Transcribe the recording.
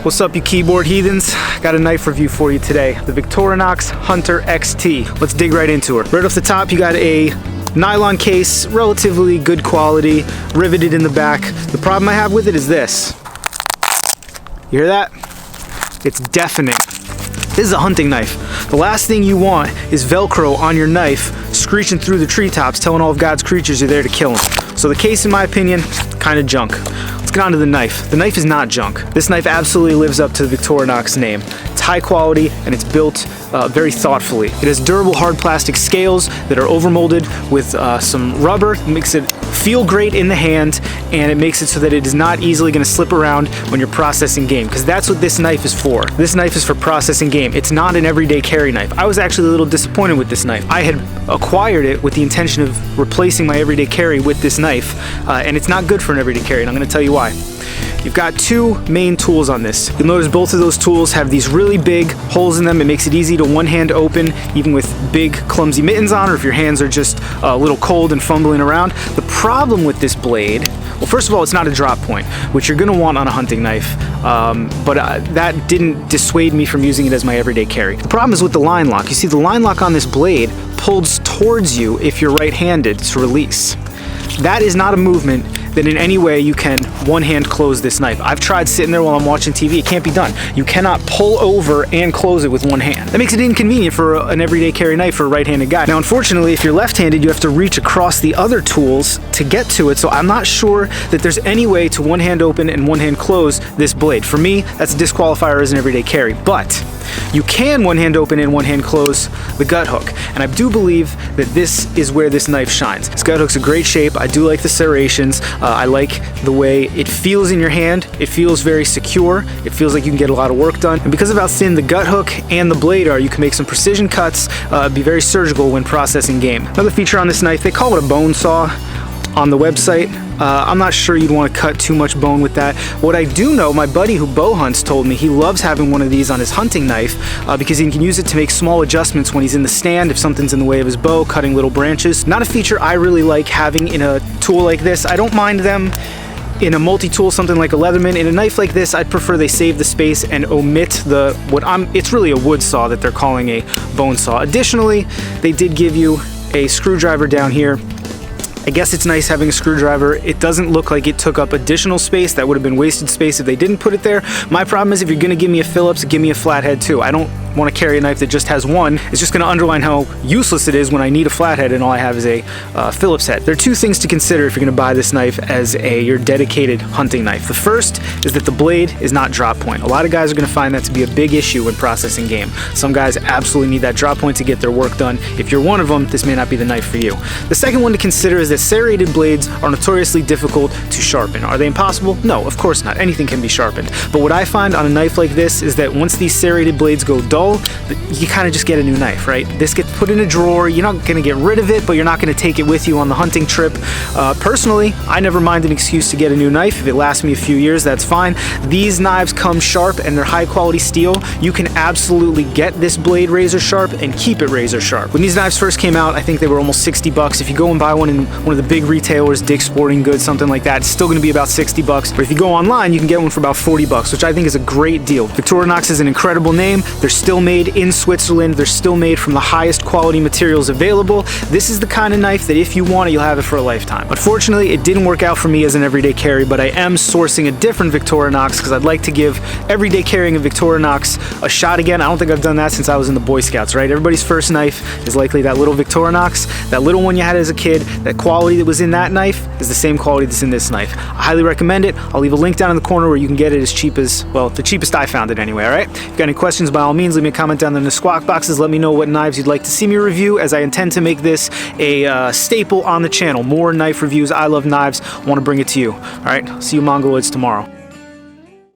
What's up, you keyboard heathens? Got a knife review for you today. The Victorinox Hunter XT. Let's dig right into her. Right off the top, you got a nylon case, relatively good quality, riveted in the back. The problem I have with it is this. You hear that? It's deafening. This is a hunting knife. The last thing you want is Velcro on your knife, screeching through the treetops, telling all of God's creatures you're there to kill them. So the case, in my opinion, kind of junk. Let's get on to the knife. The knife is not junk. This knife absolutely lives up to the Victorinox name. It's high quality and it's built very thoughtfully. It has durable hard plastic scales that are overmolded with some rubber. It makes it feel great in the hand, and it makes it so that it is not easily going to slip around when you're processing game, because that's what this knife is for. This knife is for processing game. It's not an everyday carry knife. I was actually a little disappointed with this knife. I had acquired it with the intention of replacing my everyday carry with this knife, and it's not good for an everyday carry, and I'm going to tell you why. You've got two main tools on this. You'll notice both of those tools have these really big holes in them. It makes it easy to one hand open, even with big clumsy mittens on, or if your hands are just a little cold and fumbling around. The problem with this blade, well, first of all, it's not a drop point, which you're gonna want on a hunting knife, but that didn't dissuade me from using it as my everyday carry. The problem is with the line lock. You see, the line lock on this blade pulls towards you if you're right-handed to release. That is not a movement that in any way you can one-hand close this knife. I've tried sitting there while I'm watching TV. It can't be done. You cannot pull over and close it with one hand. That makes it inconvenient for an everyday carry knife for a right-handed guy. Now, unfortunately, if you're left-handed, you have to reach across the other tools to get to it, so I'm not sure that there's any way to one-hand open and one-hand close this blade. For me, that's a disqualifier as an everyday carry, but you can one-hand open and one-hand close the gut hook, and I do believe that this is where this knife shines. This gut hook's a great shape. I do like the serrations. I like the way it feels in your hand. It feels very secure. It feels like you can get a lot of work done. And because of how thin the gut hook and the blade are, you can make some precision cuts, be very surgical when processing game. Another feature on this knife, they call it a bone saw on the website. I'm not sure you'd want to cut too much bone with that. What I do know, my buddy who bow hunts told me he loves having one of these on his hunting knife because he can use it to make small adjustments when he's in the stand if something's in the way of his bow, cutting little branches. Not a feature I really like having in a tool like this. I don't mind them in a multi-tool, something like a Leatherman. In a knife like this, I'd prefer they save the space and omit it's really a wood saw that they're calling a bone saw. Additionally, they did give you a screwdriver down here. I guess it's nice having a screwdriver. It doesn't look like it took up additional space. That would have been wasted space if they didn't put it there. My problem is if you're gonna give me a Phillips, give me a flathead too. I don't want to carry a knife that just has one. It's just going to underline how useless it is when I need a flathead and all I have is a Phillips head. There are two things to consider if you're going to buy this knife as your dedicated hunting knife. The first is that the blade is not drop point. A lot of guys are going to find that to be a big issue when processing game. Some guys absolutely need that drop point to get their work done. If you're one of them, this may not be the knife for you. The second one to consider is that serrated blades are notoriously difficult to sharpen. Are they impossible? No, of course not. Anything can be sharpened. But what I find on a knife like this is that once these serrated blades go dull, you kind of just get a new knife, right? This gets put in a drawer. You're not going to get rid of it, but you're not going to take it with you on the hunting trip. Personally, I never mind an excuse to get a new knife. If it lasts me a few years, that's fine. These knives come sharp and they're high quality steel. You can absolutely get this blade razor sharp and keep it razor sharp. When these knives first came out, I think they were almost 60 bucks. If you go and buy one in one of the big retailers, Dick's Sporting Goods, something like that, it's still going to be about 60 bucks. But if you go online, you can get one for about 40 bucks, which I think is a great deal. Victorinox is an incredible name. They're still made in Switzerland. They're still made from the highest quality materials available. This is the kind of knife that if you want it, you'll have it for a lifetime. Unfortunately, it didn't work out for me as an everyday carry, but I am sourcing a different Victorinox because I'd like to give everyday carrying a Victorinox a shot again. I don't think I've done that since I was in the Boy Scouts, right? Everybody's first knife is likely that little Victorinox. That little one you had as a kid, that quality that was in that knife is the same quality that's in this knife. I highly recommend it. I'll leave a link down in the corner where you can get it as cheap as, well, the cheapest I found it anyway, all right? If you've got any questions, by all means, leave me a comment down in the squawk boxes. Let me know what knives you'd like to see me review, as I intend to make this a staple on the channel. More knife reviews. I love knives. I want to bring it to you. All right, see you Mongoloids tomorrow.